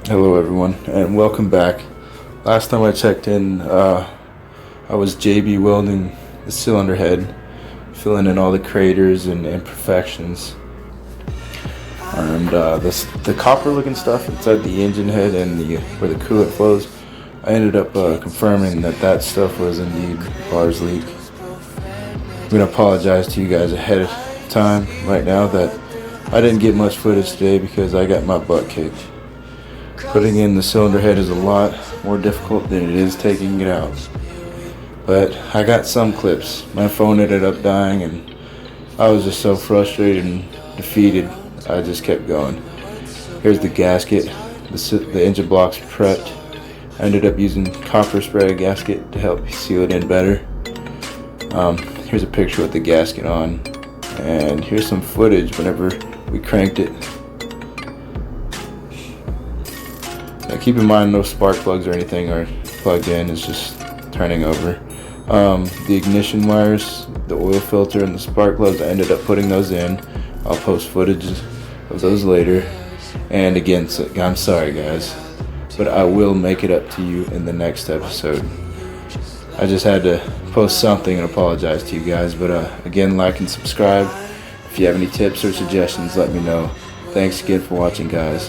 Hello everyone and welcome back. Last time I checked in, I was JB welding the cylinder head, filling in all the craters and imperfections. And the copper looking stuff inside the engine head and where the coolant flows, I ended up confirming that stuff was indeed bars leak. I'm going to apologize to you guys ahead of time right now that I didn't get much footage today because I got my butt kicked. Putting in the cylinder head is a lot more difficult than it is taking it out. But I got some clips. My phone ended up dying and I was just so frustrated and defeated, I just kept going. Here's the gasket. The engine block's prepped. I ended up using copper spray gasket to help seal it in better. Here's a picture with the gasket on. And here's some footage whenever we cranked it. Now keep in mind no spark plugs or anything are plugged in, it's just turning over. The ignition wires, the oil filter, and the spark plugs, I ended up putting those in. I'll post footage of those later. And again, I'm sorry guys, but I will make it up to you in the next episode. I just had to post something and apologize to you guys, but again, like and subscribe. If you have any tips or suggestions, let me know. Thanks again for watching guys.